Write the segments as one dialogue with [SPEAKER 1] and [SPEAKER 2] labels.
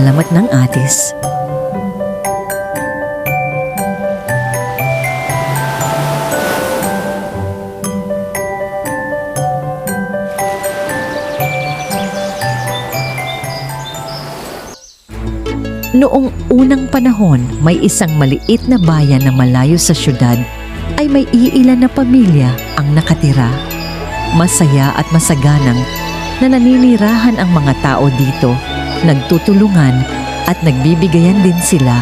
[SPEAKER 1] alamat ng atis. Noong unang panahon, may isang maliit na bayan na malayo sa syudad ay may iilan na pamilya ang nakatira. Masaya at masaganang na naninirahan ang mga tao dito, nagtutulungan at nagbibigayan din sila.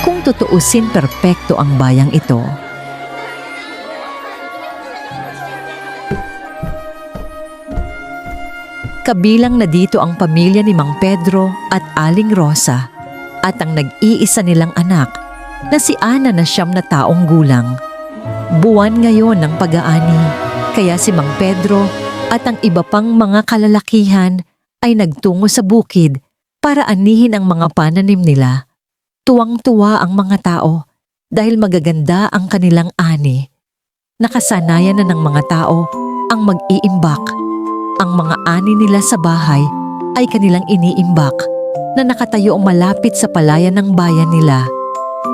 [SPEAKER 1] Kung tutuusin, perpekto ang bayang ito. Kabilang na dito ang pamilya ni Mang Pedro at Aling Rosa at ang nag-iisa nilang anak na si Ana na 9 na taong gulang. Buwan ngayon ng pag-aani, kaya si Mang Pedro at ang iba pang mga kalalakihan ay nagtungo sa bukid para anihin ang mga pananim nila. Tuwang-tuwa ang mga tao dahil magaganda ang kanilang ani. Nakasanayan na ng mga tao ang mag-iimbak. Ang mga ani nila sa bahay ay kanilang iniimbak na nakatayo malapit sa palayan ng bayan nila.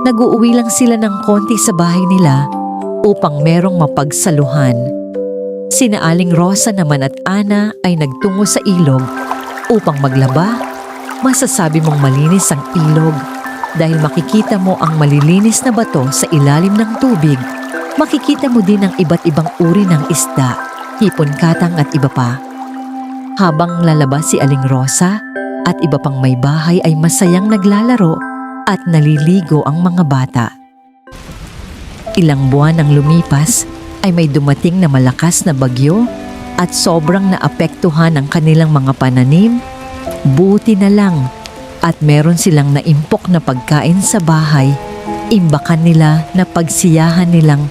[SPEAKER 1] Nag-uuwi lang sila ng konti sa bahay nila upang merong mapagsaluhan. Sina Aling Rosa naman at Ana ay nagtungo sa ilog upang maglaba. Masasabi mong malinis ang ilog dahil makikita mo ang malilinis na bato sa ilalim ng tubig. Makikita mo din ang iba't ibang uri ng isda, hipon katang at iba pa. Habang lalaba si Aling Rosa at iba pang may bahay ay masayang naglalaro at naliligo ang mga bata. Ilang buwan ang lumipas ay may dumating na malakas na bagyo at sobrang naapektuhan ang kanilang mga pananim. Buti na lang at meron silang naimpok na pagkain sa bahay. Imbakan nila na pagsiyahan nilang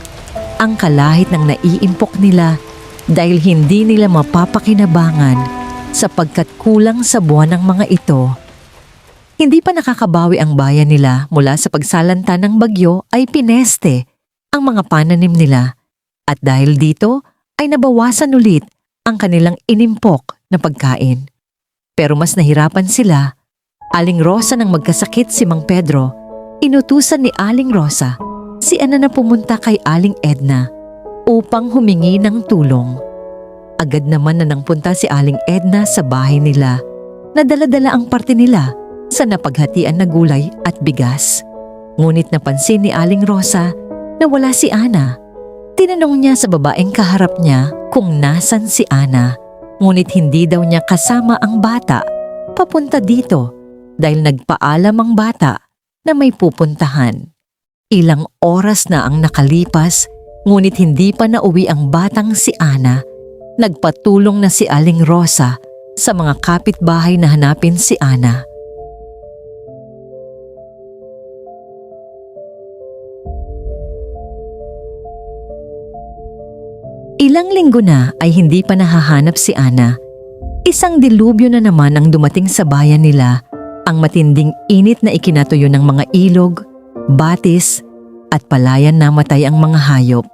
[SPEAKER 1] ang kalahit ng naiimpok nila dahil hindi nila mapapakinabangan sapagkat kulang sa buwan ng mga ito. Hindi pa nakakabawi ang bayan nila mula sa pagsalanta ng bagyo ay pineste ang mga pananim nila at dahil dito ay nabawasan ulit ang kanilang inimpok na pagkain. Pero mas nahirapan sila. Aling Rosa nang magkasakit si Mang Pedro, inutusan ni Aling Rosa si Ana na pumunta kay Aling Edna upang humingi ng tulong. Agad naman na nangpunta si Aling Edna sa bahay nila. Nadala-dala ang parte nila sa napaghatian na gulay at bigas. Ngunit napansin ni Aling Rosa na wala si Ana. Tinanong niya sa babaeng kaharap niya kung nasan si Ana. Ngunit hindi daw niya kasama ang bata papunta dito dahil nagpaalam ang bata na may pupuntahan. Ilang oras na ang nakalipas ngunit hindi pa nauwi ang batang si Ana. Nagpatulong na si Aling Rosa sa mga kapitbahay na hanapin si Ana. Ilang linggo na ay hindi pa nahahanap si Ana. Isang dilubyo na naman ang dumating sa bayan nila. Ang matinding init na ikinatuyo ng mga ilog, batis at palayan na matay ang mga hayop.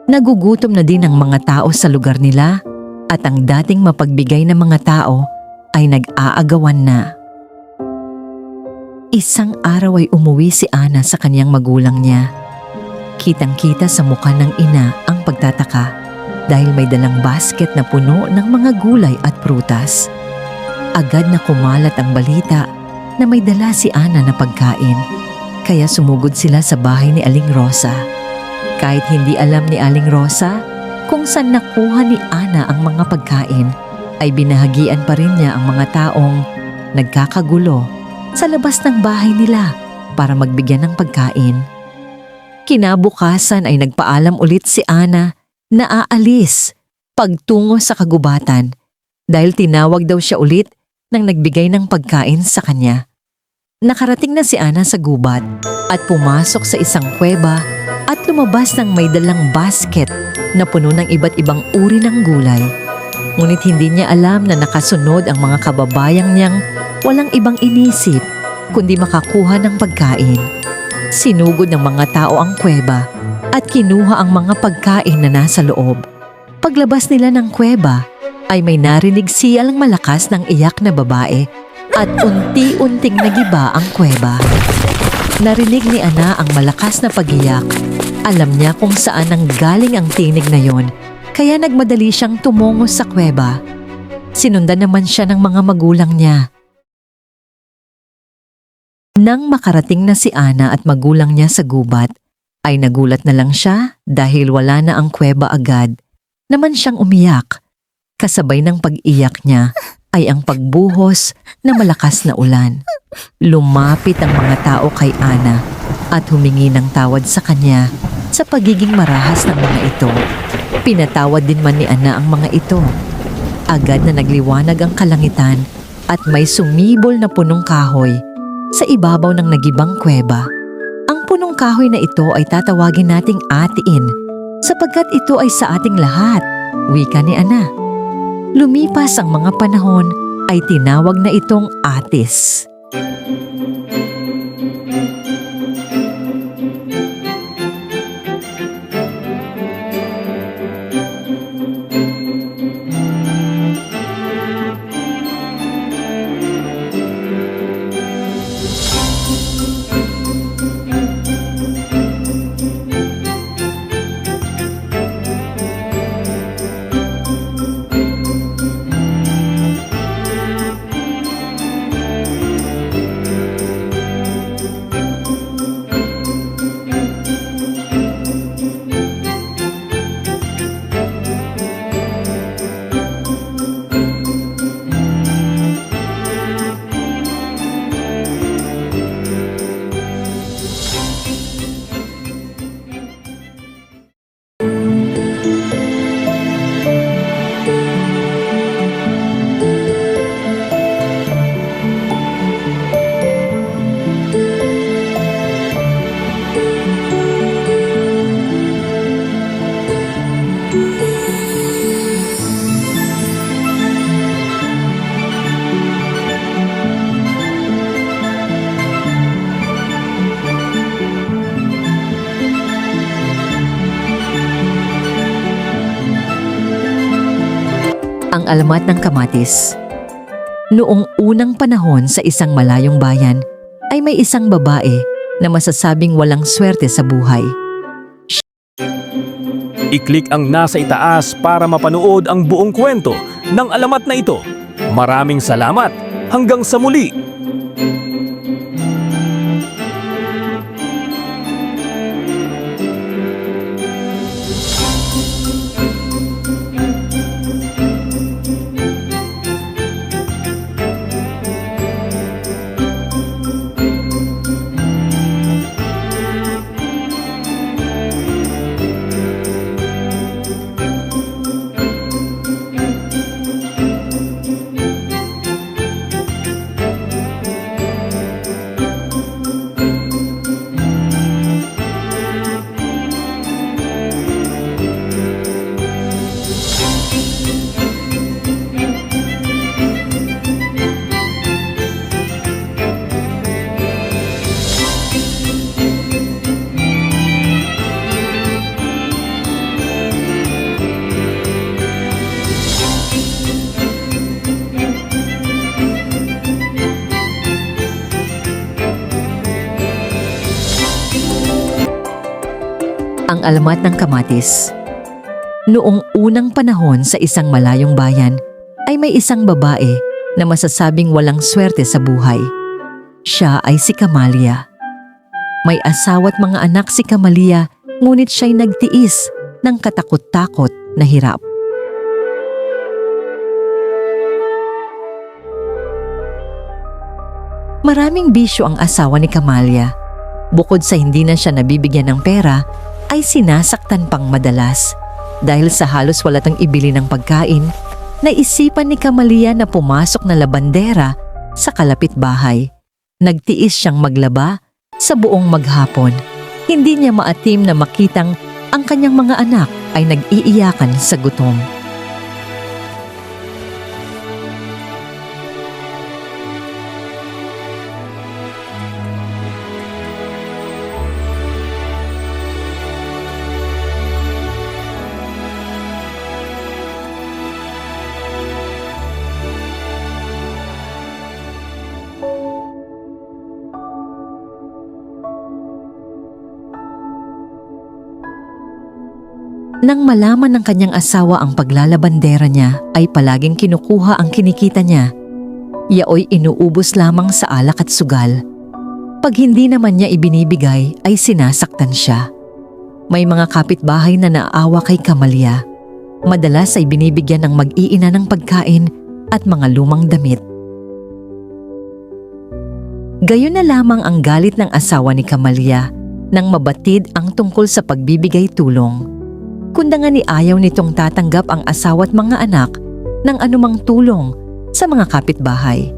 [SPEAKER 1] Nagugutom na din ang mga tao sa lugar nila at ang dating mapagbigay na mga tao ay nag-aagawan na. Isang araw ay umuwi si Ana sa kanyang magulang niya. Kitang-kita sa mukha ng ina ang pagtataka dahil may dalang basket na puno ng mga gulay at prutas. Agad na kumalat ang balita na may dala si Ana na pagkain, kaya sumugod sila sa bahay ni Aling Rosa. Kahit hindi alam ni Aling Rosa kung saan nakuha ni Ana ang mga pagkain, ay binahagian pa rin niya ang mga taong nagkakagulo sa labas ng bahay nila para magbigyan ng pagkain. Kinabukasan ay nagpaalam ulit si Ana na aalis pagtungo sa kagubatan dahil tinawag daw siya ulit nang nagbigay ng pagkain sa kanya. Nakarating na si Ana sa gubat at pumasok sa isang kuweba at lumabas ng may dalang basket na puno ng iba't ibang uri ng gulay. Ngunit hindi niya alam na nakasunod ang mga kababayang niyang walang ibang inisip kundi makakuha ng pagkain. Sinugod ng mga tao ang kuweba at kinuha ang mga pagkain na nasa loob. Paglabas nila ng kuweba ay may narinig siyang malakas ng iyak na babae at unti-unting nagiba ang kuweba. Narinig ni Ana ang malakas na pag-iyak. Alam niya kung saan nanggaling ang tinig na yon, kaya nagmadali siyang tumungo sa kuweba. Sinundan naman siya ng mga magulang niya. Nang makarating na si Ana at magulang niya sa gubat, ay nagulat na lang siya dahil wala na ang kuweba agad. Naman siyang umiyak. Kasabay ng pag-iyak niya ay ang pagbuhos na malakas na ulan. Lumapit ang mga tao kay Ana at humingi ng tawad sa kanya sa pagiging marahas ng mga ito. Pinatawad din man ni Ana ang mga ito. Agad na nagliwanag ang kalangitan at may sumibol na punong kahoy sa ibabaw ng nagibang kuweba. Ang punong kahoy na ito ay tatawagin nating Atiin sapagkat ito ay sa ating lahat, wika ni Ana. Lumipas ang mga panahon ay tinawag na itong Atis. Ang alamat ng kamatis. Noong unang panahon sa isang malayong bayan, ay may isang babae na masasabing walang swerte sa buhay.
[SPEAKER 2] I-click ang nasa itaas para mapanood ang buong kwento ng alamat na ito. Maraming salamat! Hanggang sa muli!
[SPEAKER 1] Ang alamat ng kamatis. Noong unang panahon sa isang malayong bayan, ay may isang babae na masasabing walang swerte sa buhay. Siya ay si Kamalia. May asawa at mga anak si Kamalia, ngunit siya'y nagtiis ng katakot-takot na hirap. Maraming bisyo ang asawa ni Kamalia. Bukod sa hindi na siya nabibigyan ng pera, ay sinasaktan pang madalas. Dahil sa halos wala tang ibili ng pagkain, naisipan ni Kamalia na pumasok na labandera sa kalapit bahay. Nagtiis siyang maglaba sa buong maghapon. Hindi niya maatim na makitang ang kanyang mga anak ay nag-iiyakan sa gutom. Nang malaman ng kanyang asawa ang paglalabandera niya ay palaging kinukuha ang kinikita niya. Yaoy inuubos lamang sa alak at sugal. Pag hindi naman niya ibinibigay ay sinasaktan siya. May mga kapitbahay na naawa kay Camallia. Madalas ay binibigyan ng mag-iina ng pagkain at mga lumang damit. Gayon na lamang ang galit ng asawa ni Camallia nang mabatid ang tungkol sa pagbibigay tulong. Kundangan ni ayaw nitong tatanggap ang asawa at mga anak ng anumang tulong sa mga kapitbahay.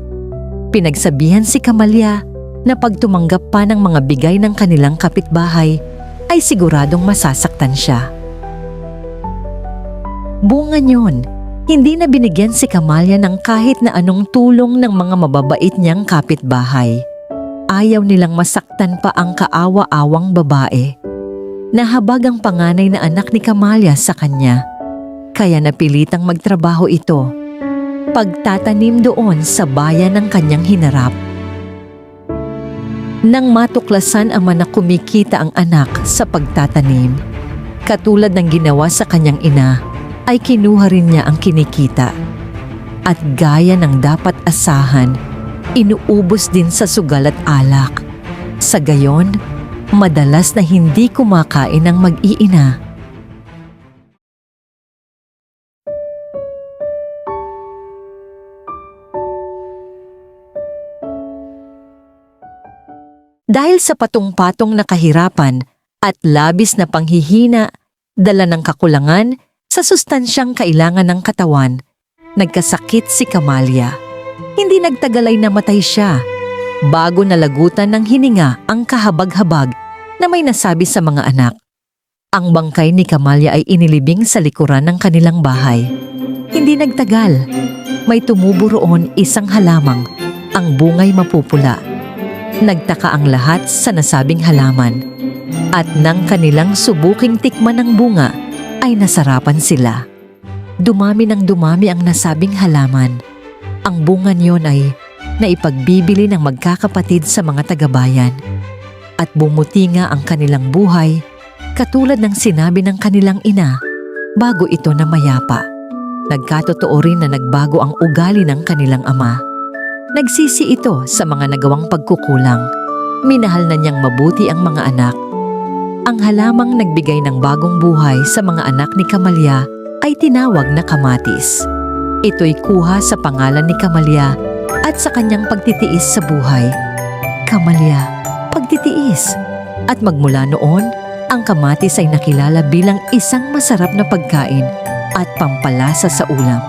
[SPEAKER 1] Pinagsabihan si Camallia na pag tumanggap pa ng mga bigay ng kanilang kapitbahay ay siguradong masasaktan siya. Bunga niyon, hindi na binigyan si Camallia ng kahit na anong tulong ng mga mababait niyang kapitbahay. Ayaw nilang masaktan pa ang kaawa-awang babae. Nahabag ang panganay na anak ni Camallia sa kanya, kaya napilitang magtrabaho ito. Pagtatanim doon sa bayan ng kanyang hinarap. Nang matuklasan ama na kumikita ang anak sa pagtatanim, katulad ng ginawa sa kanyang ina, ay kinuha rin niya ang kinikita. At gaya ng dapat asahan, inuubos din sa sugal at alak. Sa gayon, madalas na hindi kumakain ng mag-iina. Dahil sa patong-patong na kahirapan at labis na panghihina, dala ng kakulangan sa sustansyang kailangan ng katawan, nagkasakit si Camallia. Hindi nagtagal ay namatay siya, bago nalagutan ng hininga ang kahabag-habag na may nasabi sa mga anak. Ang bangkay ni Camallia ay inilibing sa likuran ng kanilang bahay. Hindi nagtagal, may tumubo roon isang halamang, ang bungay mapupula. Nagtaka ang lahat sa nasabing halaman, at nang kanilang subuking tikman ang bunga ay nasarapan sila. Dumami ng dumami ang nasabing halaman. Ang bunga niyon ay naipagbibili ng magkakapatid sa mga tagabayan. At bumuti nga ang kanilang buhay, katulad ng sinabi ng kanilang ina bago ito na mayapa. Nagkatotoo rin na nagbago ang ugali ng kanilang ama. Nagsisi ito sa mga nagawang pagkukulang. Minahal na niyang mabuti ang mga anak. Ang halamang nagbigay ng bagong buhay sa mga anak ni Camallia ay tinawag na kamatis. Ito'y kuha sa pangalan ni Camallia at sa kanyang pagtitiis sa buhay. Camallia, pagtitiis. At magmula noon, ang kamatis ay nakilala bilang isang masarap na pagkain at pampalasa sa ulam.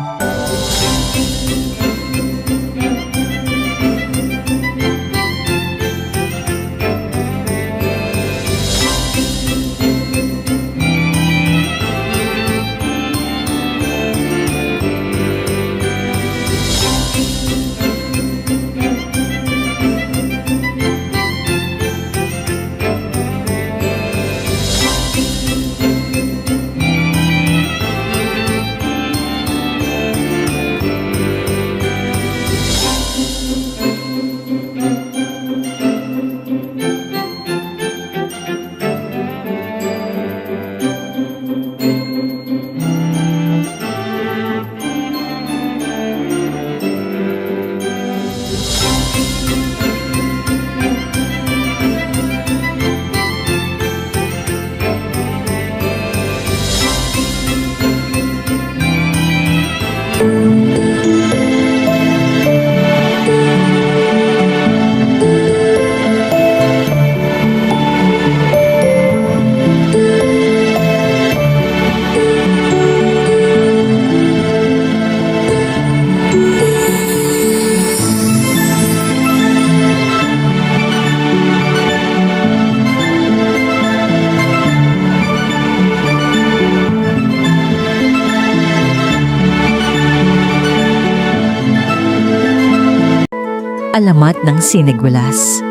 [SPEAKER 1] Alamat ng Sinigulas.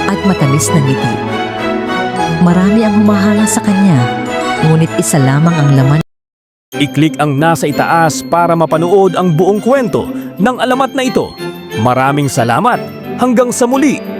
[SPEAKER 1] At matamis na ngiti. Marami ang humahanga sa kanya, ngunit isa lamang ang laman.
[SPEAKER 2] I-click ang nasa itaas para mapanood ang buong kwento ng alamat na ito. Maraming salamat. Hanggang sa muli.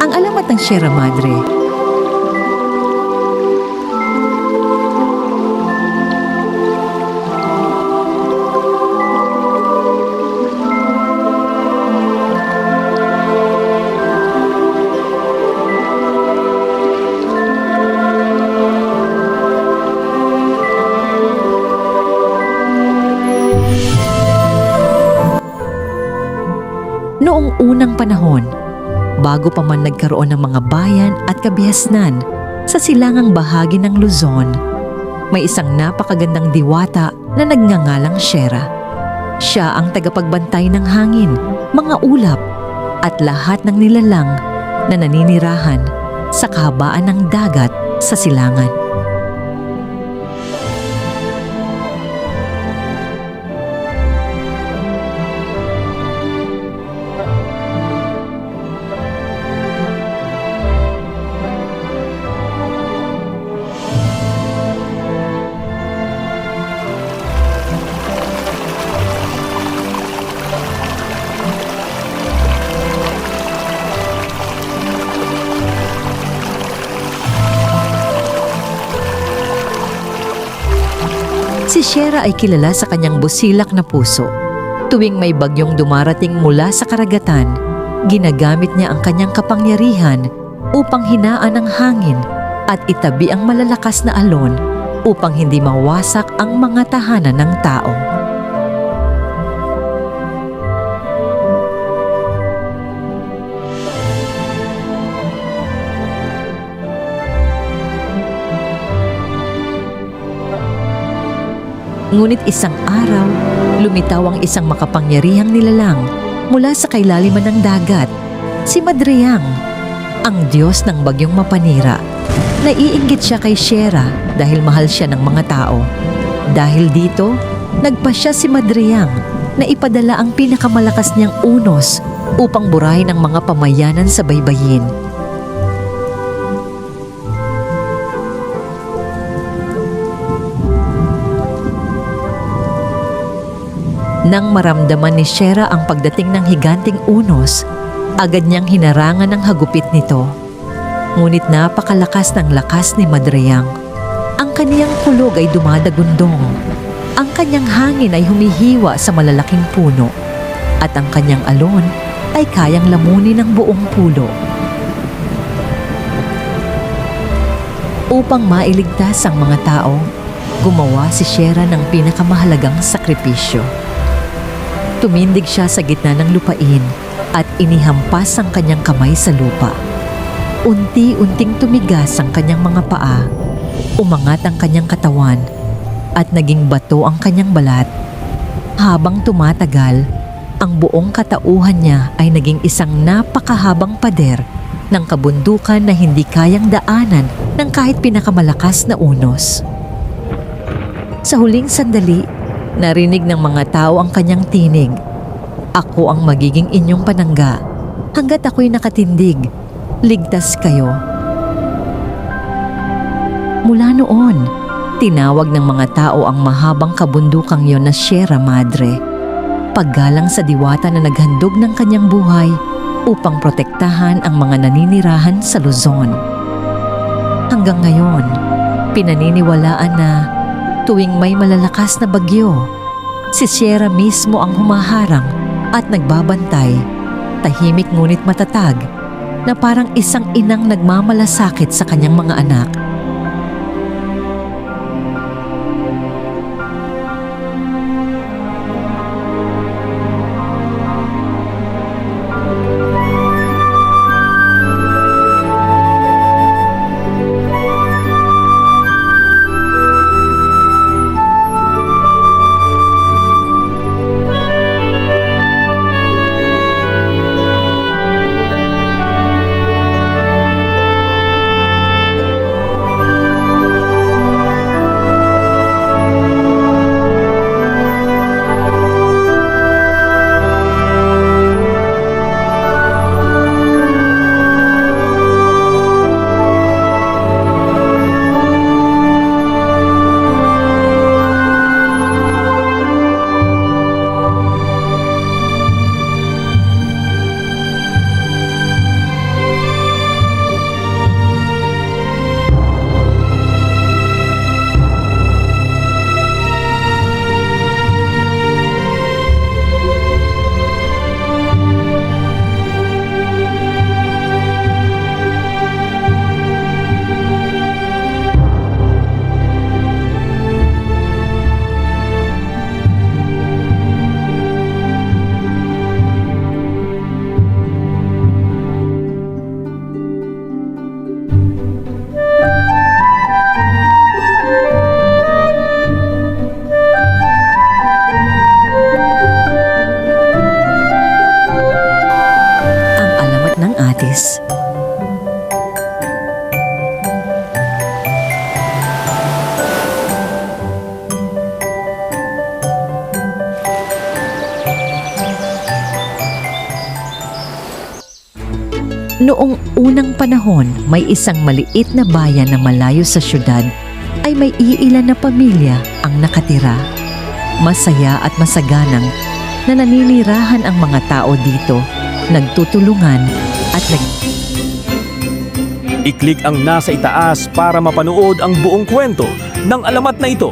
[SPEAKER 1] Ang alamat ng Sierra Madre. Noong unang panahon, bago pa man nagkaroon ng mga bayan at kabihasnan sa silangang bahagi ng Luzon, may isang napakagandang diwata na nagngangalang Sierra. Siya ang tagapagbantay ng hangin, mga ulap, at lahat ng nilalang na naninirahan sa kahabaan ng dagat sa silangan. Si Sierra ay kilala sa kanyang busilak na puso. Tuwing may bagyong dumarating mula sa karagatan, ginagamit niya ang kanyang kapangyarihan upang hinaan ang hangin at itabi ang malalakas na alon upang hindi mawasak ang mga tahanan ng tao. Ngunit isang araw, lumitaw ang isang makapangyarihang nilalang mula sa kailaliman ng dagat, si Madreang, ang Diyos ng bagyong mapanira. Naiinggit siya kay Sierra dahil mahal siya ng mga tao. Dahil dito, nagpasya si Madreang na ipadala ang pinakamalakas niyang unos upang burahin ang mga pamayanan sa baybayin. Nang maramdaman ni Sierra ang pagdating ng higanting unos, agad niyang hinarangan ang hagupit nito. Ngunit napakalakas ng lakas ni Madreang. Ang kaniyang kulog ay dumadagundong. Ang kanyang hangin ay humihiwa sa malalaking puno. At ang kanyang alon ay kayang lamunin ng buong pulo. Upang mailigtas ang mga tao, gumawa si Sierra ng pinakamahalagang sakripisyo. Tumindig siya sa gitna ng lupain at inihampas ang kanyang kamay sa lupa. Unti-unting tumigas ang kanyang mga paa, umangat ang kanyang katawan, at naging bato ang kanyang balat. Habang tumatagal, ang buong katauhan niya ay naging isang napakahabang pader ng kabundukan na hindi kayang daanan ng kahit pinakamalakas na unos. Sa huling sandali, narinig ng mga tao ang kanyang tinig. Ako ang magiging inyong panangga. Hanggat ako'y nakatindig, ligtas kayo. Mula noon, tinawag ng mga tao ang mahabang kabundukang yon na Sierra Madre. Paggalang sa diwata na naghandog ng kanyang buhay upang protektahan ang mga naninirahan sa Luzon. Hanggang ngayon, pinaniniwalaan na tuwing may malalakas na bagyo, si Sierra mismo ang humaharang at nagbabantay, tahimik ngunit matatag, na parang isang inang nagmamalasakit sa kanyang mga anak. Noong unang panahon, may isang maliit na bayan na malayo sa syudad ay may iilan na pamilya ang nakatira. Masaya at masaganang na naninirahan ang mga tao dito, nagtutulungan at
[SPEAKER 2] I-click ang nasa itaas para mapanood ang buong kwento ng alamat na ito.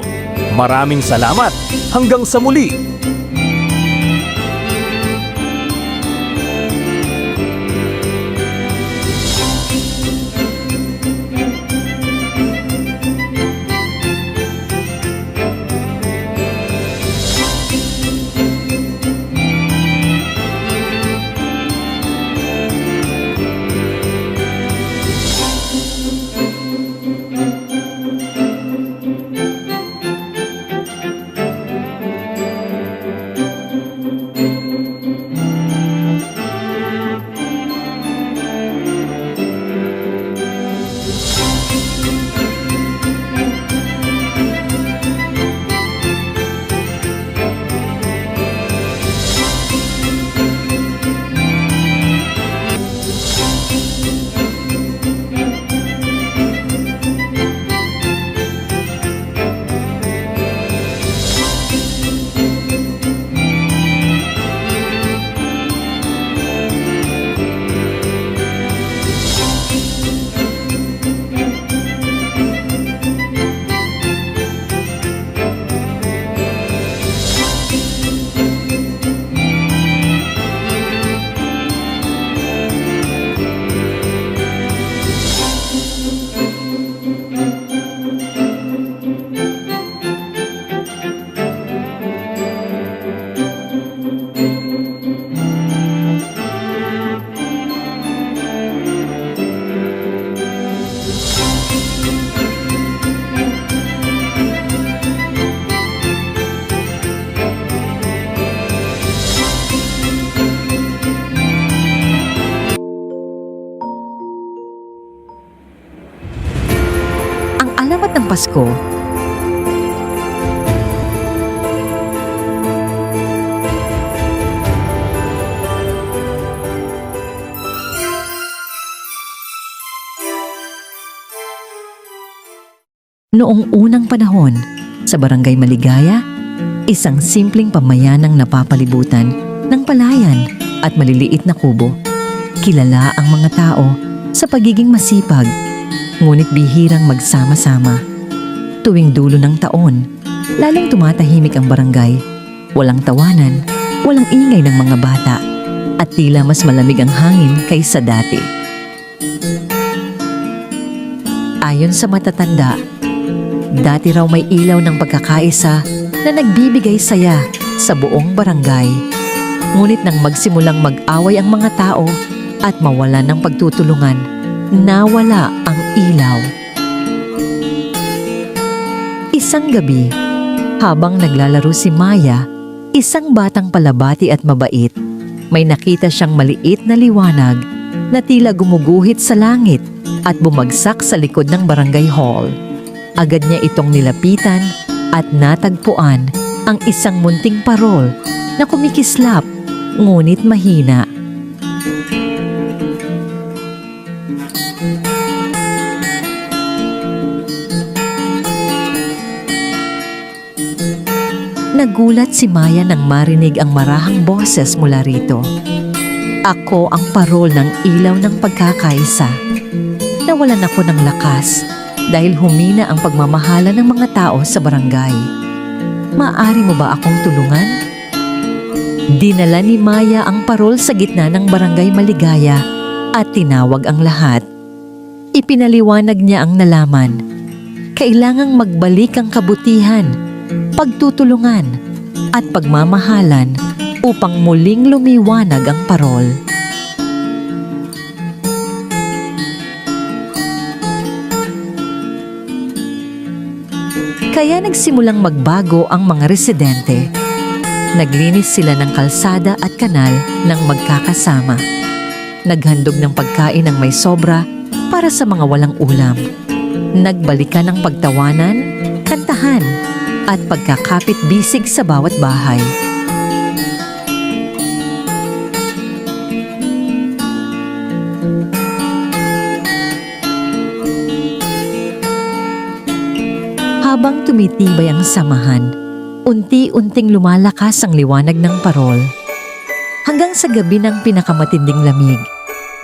[SPEAKER 2] Maraming salamat! Hanggang sa muli!
[SPEAKER 1] Pasko. Noong unang panahon, sa Barangay Maligaya, isang simpleng pamayanang napapalibutan ng palayan at maliliit na kubo. Kilala ang mga tao sa pagiging masipag, ngunit bihirang magsama-sama. Tuwing dulo ng taon, lalong tumatahimik ang barangay. Walang tawanan, walang ingay ng mga bata, at tila mas malamig ang hangin kaysa dati. Ayon sa matatanda, dati raw may ilaw ng pagkakaisa na nagbibigay saya sa buong barangay. Ngunit nang magsimulang mag-away ang mga tao at mawalan ng pagtutulungan, nawala ang ilaw. Isang gabi, habang naglalaro si Maya, isang batang palabati at mabait, may nakita siyang maliit na liwanag na tila gumuguhit sa langit at bumagsak sa likod ng barangay hall. Agad niya itong nilapitan at natagpuan ang isang munting parol na kumikislap ngunit mahina. Nagulat si Maya nang marinig ang marahang boses mula rito. Ako ang parol ng ilaw ng pagkakaisa. Nawalan ako ng lakas dahil humina ang pagmamahala ng mga tao sa barangay. Maaari mo ba akong tulungan? Dinala ni Maya ang parol sa gitna ng Barangay Maligaya at tinawag ang lahat. Ipinaliwanag niya ang nalaman. Kailangang magbalik ang kabutihan, pagtutulungan at pagmamahalan upang muling lumiwanag ang parol. Kaya nagsimulang magbago ang mga residente. Naglinis sila ng kalsada at kanal ng magkakasama. Naghandog ng pagkain ng may sobra para sa mga walang ulam. Nagbalikan ng pagtawanan, kantahan, at pagkakapit-bisig sa bawat bahay. Habang tumitibay ang samahan, unti-unting lumalakas ang liwanag ng parol. Hanggang sa gabi ng pinakamatinding lamig,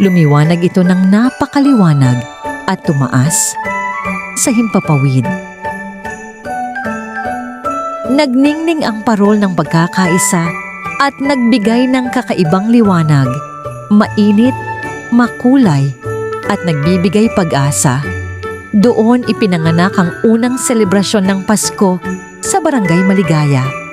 [SPEAKER 1] lumiwanag ito ng napakaliwanag at tumaas sa himpapawid. Nagningning ang parol ng pagkakaisa at nagbigay ng kakaibang liwanag, mainit, makulay, at nagbibigay pag-asa. Doon ipinanganak ang unang selebrasyon ng Pasko sa Barangay Maligaya.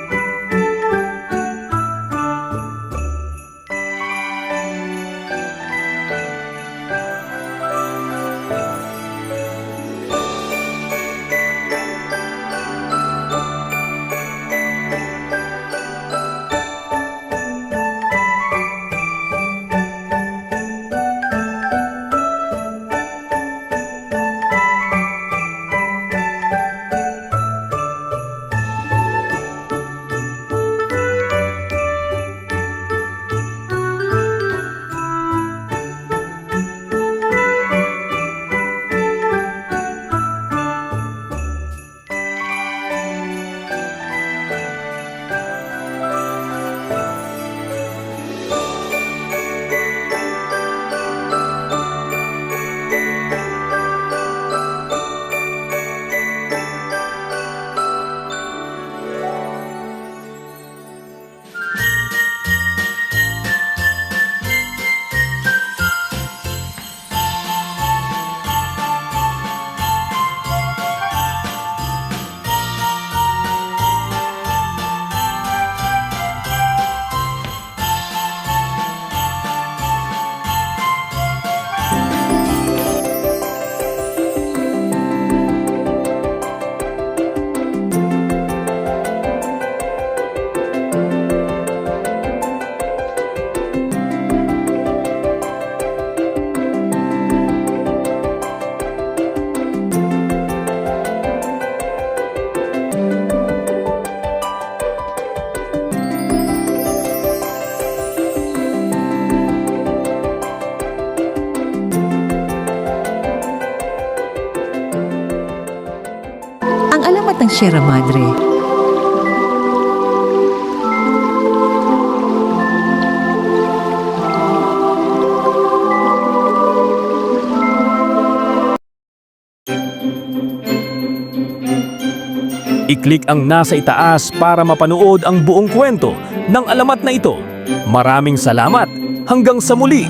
[SPEAKER 1] Salamat ng Sierra Madre.
[SPEAKER 2] I-click ang nasa itaas para mapanood ang buong kwento ng alamat na ito. Maraming salamat! Hanggang sa muli!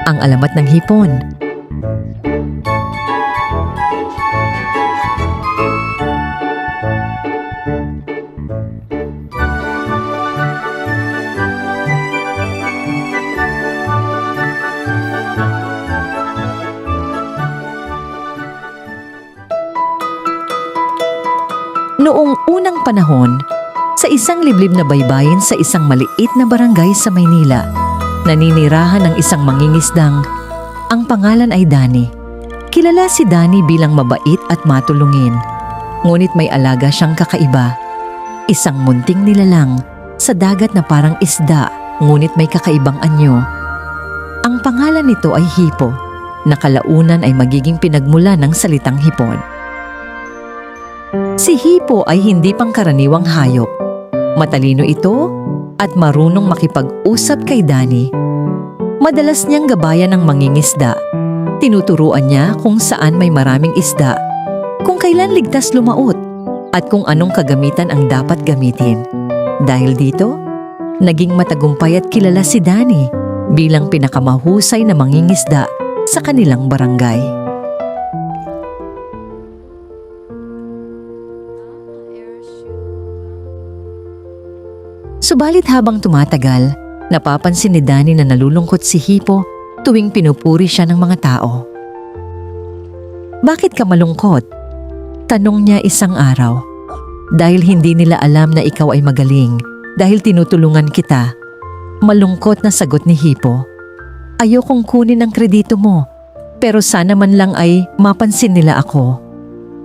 [SPEAKER 1] Ang alamat ng hipon. Noong unang panahon, sa isang liblib na baybayin sa isang maliit na barangay sa Maynila, naninirahan ng isang mangingisdang ang pangalan ay Danny. Kilala si Danny bilang mabait at matulungin, ngunit may alaga siyang kakaiba. Isang munting nilalang sa dagat na parang isda, ngunit may kakaibang anyo. Ang pangalan nito ay Hipo, na kalaunan ay magiging pinagmula ng salitang hipon. Si Hipo ay hindi pangkaraniwang hayop. Matalino ito at marunong makipag-usap kay Danny. Madalas niyang gabayan ng mangingisda. Tinuturuan niya kung saan may maraming isda, kung kailan ligtas lumaot, at kung anong kagamitan ang dapat gamitin. Dahil dito, naging matagumpay at kilala si Danny bilang pinakamahusay na mangingisda sa kanilang barangay. Subalit habang tumatagal, napapansin ni Danny na nalulungkot si Hipo tuwing pinupuri siya ng mga tao. "Bakit ka malungkot?" tanong niya isang araw. "Dahil hindi nila alam na ikaw ay magaling, dahil tinutulungan kita." Malungkot na sagot ni Hipo. "Ayokong kunin ang kredito mo, pero sana man lang ay mapansin nila ako."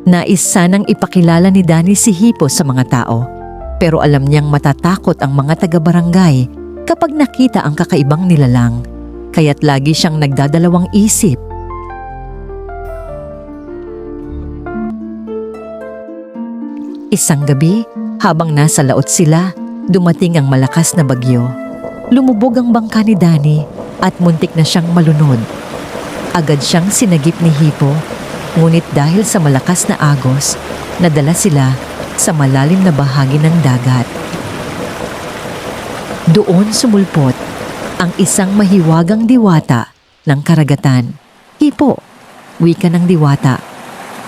[SPEAKER 1] Nais sanang ipakilala ni Danny si Hipo sa mga tao, pero alam niyang matatakot ang mga taga-barangay kapag nakita ang kakaibang nilalang, kaya't lagi siyang nagdadalawang isip. Isang gabi, habang nasa laot sila, dumating ang malakas na bagyo. Lumubog ang bangka ni Danny at muntik na siyang malunod. Agad siyang sinagip ni Hipo, ngunit dahil sa malakas na agos, nadala sila sa malalim na bahagi ng dagat. Doon sumulpot ang isang mahiwagang diwata ng karagatan. Hipo, wika ng diwata,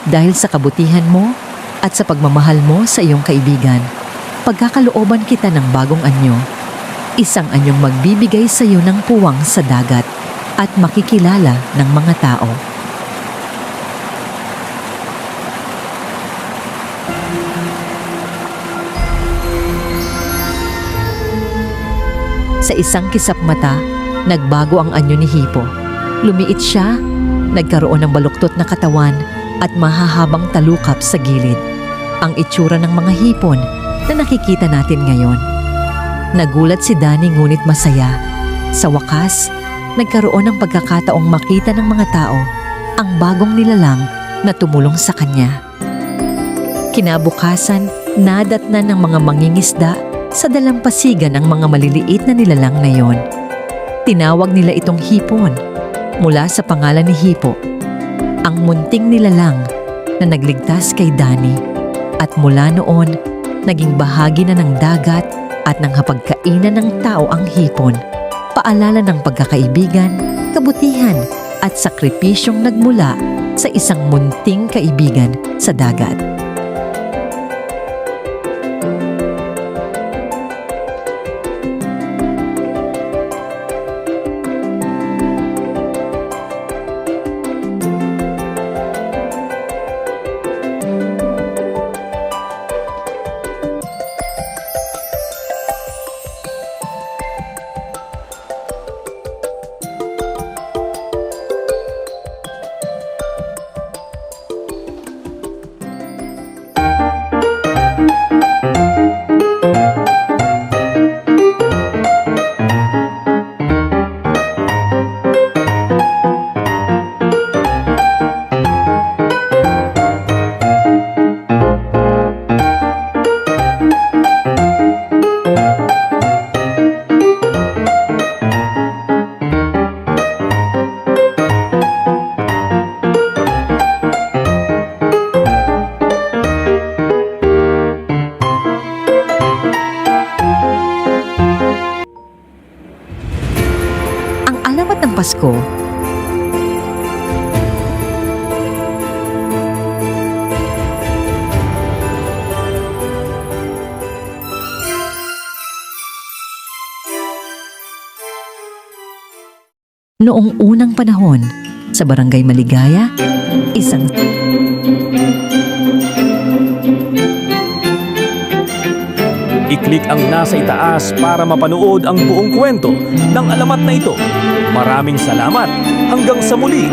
[SPEAKER 1] dahil sa kabutihan mo at sa pagmamahal mo sa iyong kaibigan, pagkakalooban kita ng bagong anyo, isang anyong magbibigay sa iyo ng puwang sa dagat at makikilala ng mga tao. Sa isang kisap mata, nagbago ang anyo ni Hipo. Lumiit siya, nagkaroon ng baluktot na katawan at mahahabang talukap sa gilid. Ang itsura ng mga hipon na nakikita natin ngayon. Nagulat si Danny ngunit masaya. Sa wakas, nagkaroon ng pagkakataong makita ng mga tao ang bagong nilalang na tumulong sa kanya. Kinabukasan, nadatnan ng mga mangingisda sa dalampasigan ang mga maliliit na nilalang na yon. Tinawag nila itong hipon mula sa pangalan ni Hipo, ang munting nilalang na nagligtas kay Danny, at mula noon, naging bahagi na ng dagat at ng hapagkainan ng tao ang hipon. Paalala ng pagkakaibigan, kabutihan at sakripisyong nagmula sa isang munting kaibigan sa dagat. Pasko. Noong unang panahon, sa Barangay Maligaya, isang
[SPEAKER 2] I-click ang nasa itaas para mapanood ang buong kwento ng alamat na ito. Maraming salamat. Hanggang sa muli.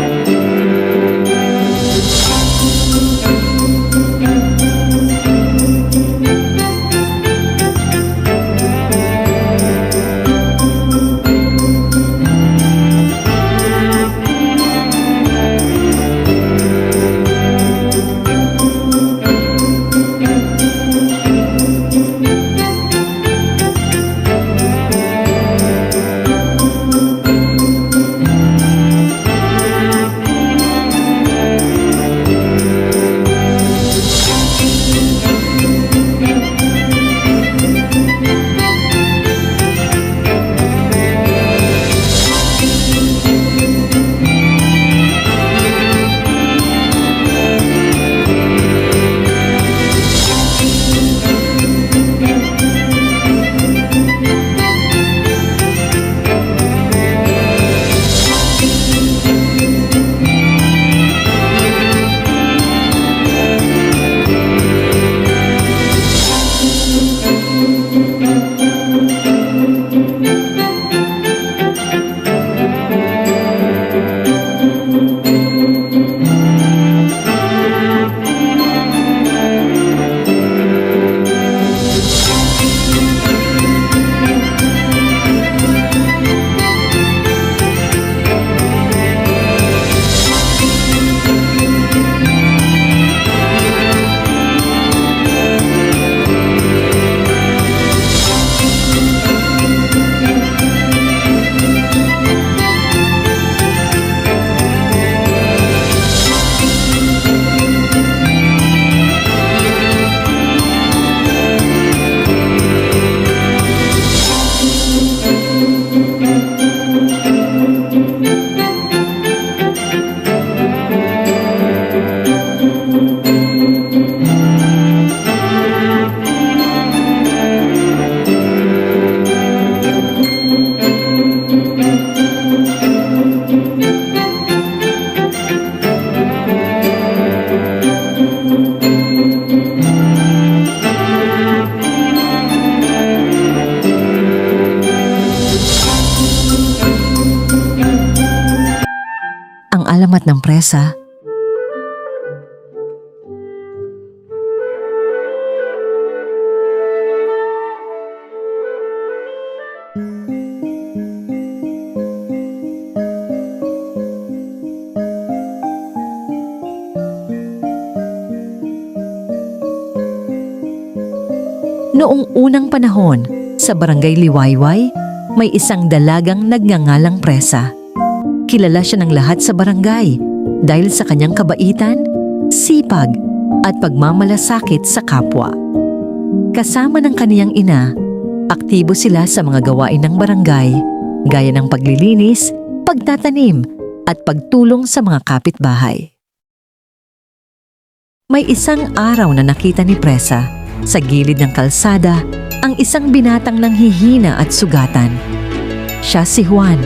[SPEAKER 1] alamat ng presa. Noong unang panahon, sa Barangay Liwayway, may isang dalagang nagngangalang Presa. Kilala siya ng lahat sa barangay dahil sa kanyang kabaitan, sipag at pagmamalasakit sa kapwa. Kasama ng kaniyang ina, aktibo sila sa mga gawain ng barangay gaya ng paglilinis, pagtatanim at pagtulong sa mga kapitbahay. May isang araw na nakita ni Presa sa gilid ng kalsada ang isang binatang nanghihina at sugatan. Siya si Juan,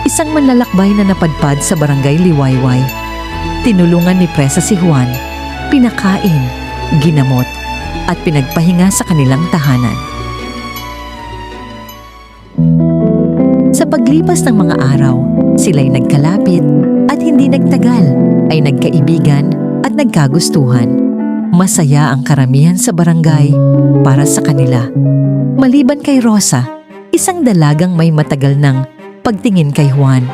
[SPEAKER 1] isang manlalakbay na napadpad sa Barangay Liwayway. Tinulungan ni Presa si Juan, pinakain, ginamot, at pinagpahinga sa kanilang tahanan. Sa paglipas ng mga araw, sila'y nagkalapit at hindi nagtagal ay nagkaibigan at nagkagustuhan. Masaya ang karamihan sa barangay para sa kanila. Maliban kay Rosa, isang dalagang may matagal ng pagtingin kay Juan.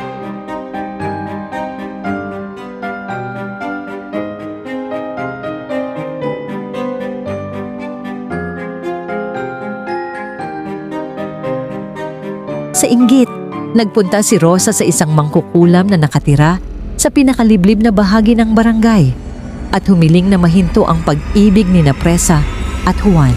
[SPEAKER 1] Sa inggit, nagpunta si Rosa sa isang mangkukulam na nakatira sa pinakaliblib na bahagi ng barangay at humiling na mahinto ang pag-ibig ni Presa at Juan.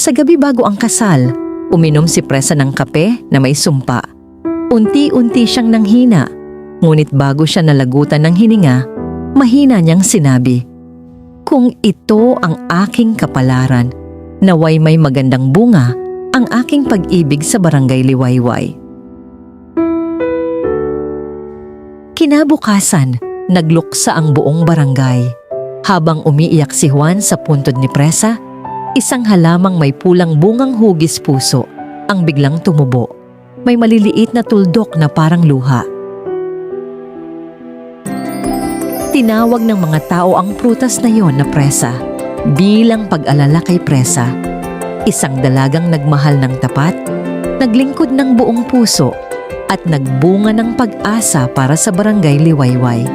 [SPEAKER 1] Sa gabi bago ang kasal, uminom si Presa ng kape na may sumpa. Unti-unti siyang nanghina, ngunit bago siya nalagutan ng hininga, mahina niyang sinabi, "Kung ito ang aking kapalaran, naway may magandang bunga ang aking pag-ibig sa Barangay Liwayway." Kinabukasan, nagluksa ang buong barangay. Habang umiiyak si Juan sa puntod ni Presa, isang halamang may pulang bungang hugis puso ang biglang tumubo. May maliliit na tuldok na parang luha. Tinawag ng mga tao ang prutas na yon na Presa bilang pag-alala kay Presa. Isang dalagang nagmahal ng tapat, naglingkod ng buong puso at nagbunga ng pag-asa para sa Barangay Liwayway.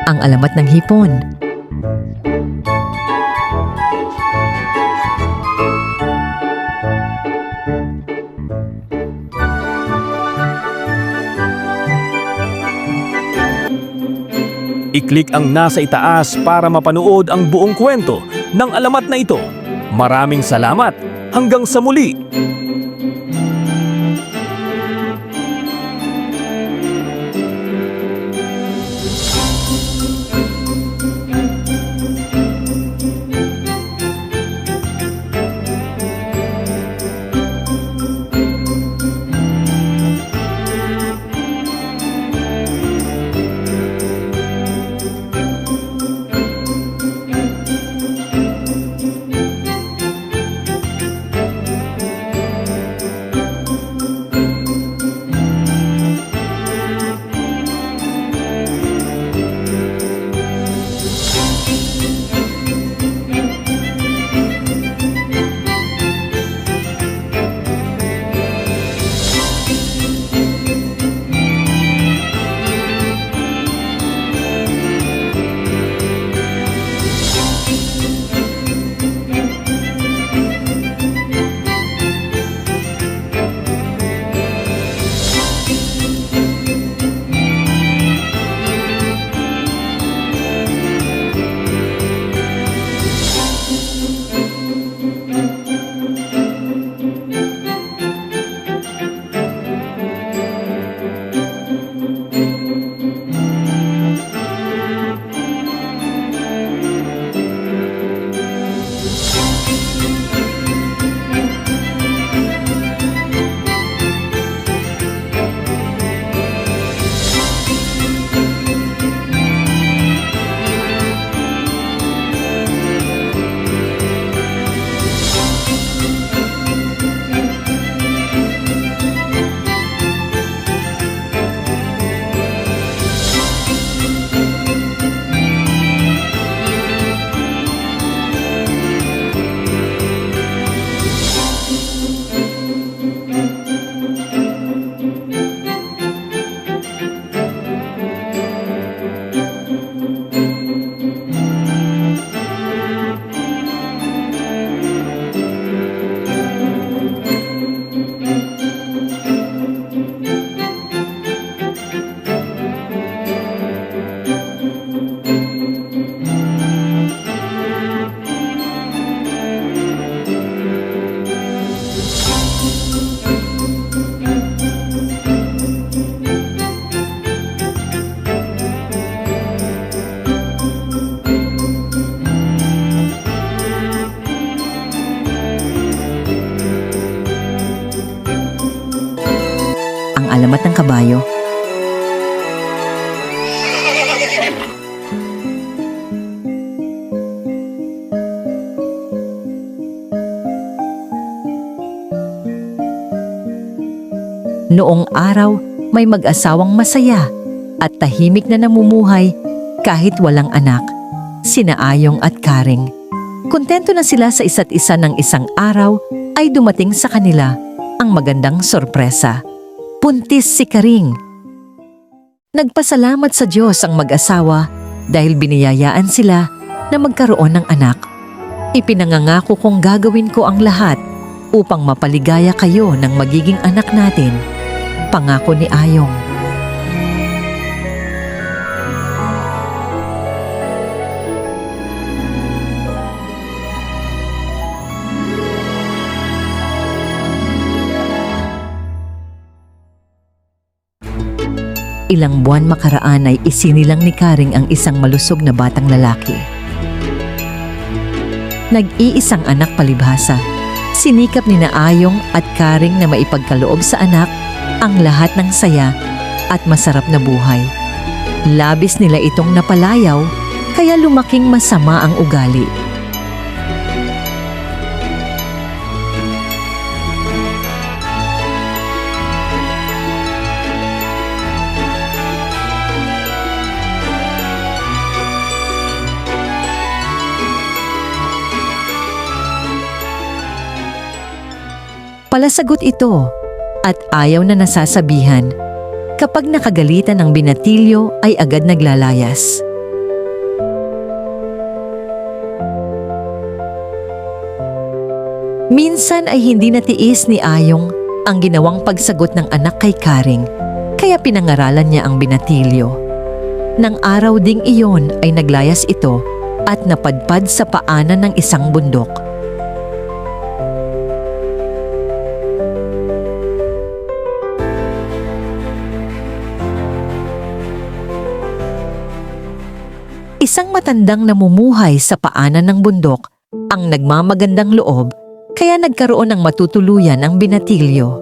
[SPEAKER 1] Ang alamat ng hipon.
[SPEAKER 2] I-click ang nasa itaas para mapanood ang buong kwento ng alamat na ito. Maraming salamat! Hanggang sa muli!
[SPEAKER 1] Alamat ng kabayo. Noong araw, may mag-asawang masaya at tahimik na namumuhay kahit walang anak, sina Ayong at Karing. Kontento na sila sa isa't isa ng isang araw ay dumating sa kanila ang magandang sorpresa. Buntis si Karing. Nagpasalamat sa Diyos ang mag-asawa dahil biniyayaan sila na magkaroon ng anak. Ipinangangako kong gagawin ko ang lahat upang mapaligaya kayo ng magiging anak natin. Pangako ni Ayong. Ilang buwan makaraan ay isinilang ni Karing ang isang malusog na batang lalaki. Nag-iisang anak palibhasa. Sinikap ni na Ayong at Karing na maipagkaloob sa anak ang lahat ng saya at masarap na buhay. Labis nila itong napalayaw kaya lumaking masama ang ugali. Palasagot ito at ayaw na nasasabihan. Kapag nakagalitan ng binatilyo ay agad naglalayas. Minsan ay hindi natiis ni Ayong ang ginawang pagsagot ng anak kay Karing, kaya pinangaralan niya ang binatilyo. Nang araw ding iyon ay naglayas ito at napadpad sa paanan ng isang bundok. Isang matandang namumuhay sa paanan ng bundok ang nagmamagandang loob, kaya nagkaroon ng matutuluyan ang binatilyo.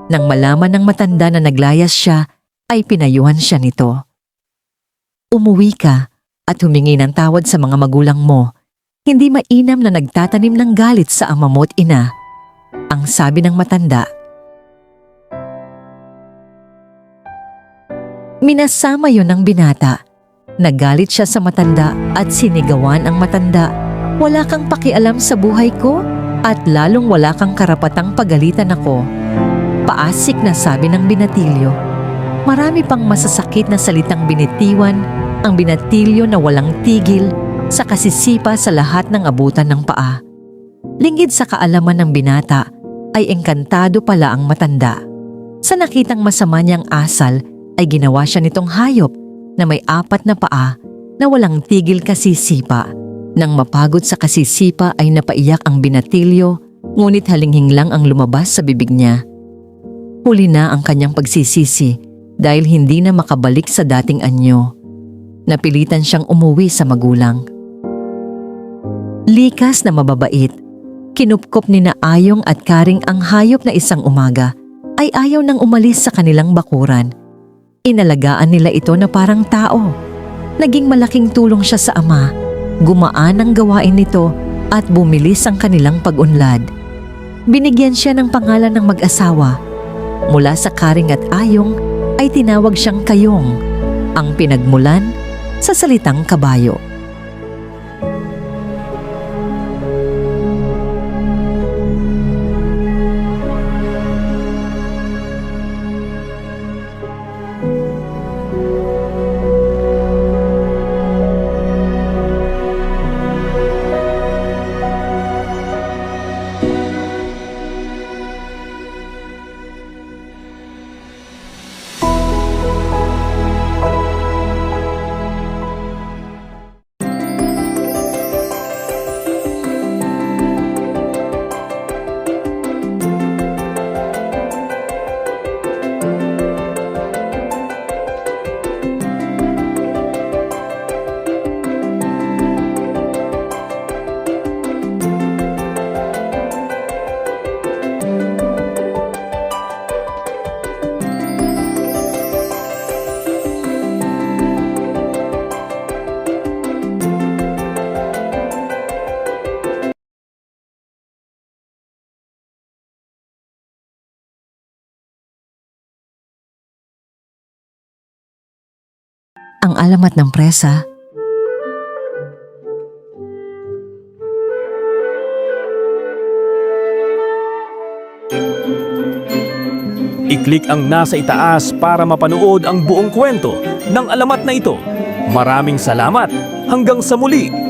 [SPEAKER 1] Nang malaman ng matanda na naglayas siya, ay pinayuhan siya nito. Umuwi ka at humingi ng tawad sa mga magulang mo. Hindi mainam na nagtatanim ng galit sa ama mo't ina. Ang sabi ng matanda. Minasama yon ng binata. Nagalit siya sa matanda at sinigawan ang matanda. Wala kang pakialam sa buhay ko at lalong wala kang karapatang pagalitan ako. Paasik na sabi ng binatilyo. Marami pang masasakit na salitang binitiwan ang binatilyo na walang tigil sa kasisipa sa lahat ng abutan ng paa. Lingid sa kaalaman ng binata ay engkantado pala ang matanda. Sa nakitang masama niyang asal ay ginawa siya nitong hayop na may 4 na paa na walang tigil kasisipa. Nang mapagod sa kasisipa ay napaiyak ang binatilyo, ngunit halinghing lang ang lumabas sa bibig niya. Huli na ang kanyang pagsisisi dahil hindi na makabalik sa dating anyo. Napilitan siyang umuwi sa magulang. Likas na mababait, kinupkop ni na Ayong at Karing ang hayop na isang umaga ay ayaw nang umalis sa kanilang bakuran. Inalagaan nila ito na parang tao. Naging malaking tulong siya sa ama. Gumaan ang gawain nito at bumilis ang kanilang pag-unlad. Binigyan siya ng pangalan ng mag-asawa. Mula sa Karing at Ayong ay tinawag siyang Kayong, ang pinagmulan sa salitang kabayo. Ang alamat ng presa.
[SPEAKER 2] I-click ang nasa itaas para mapanood ang buong kwento ng alamat na ito. Maraming salamat. Hanggang sa muli!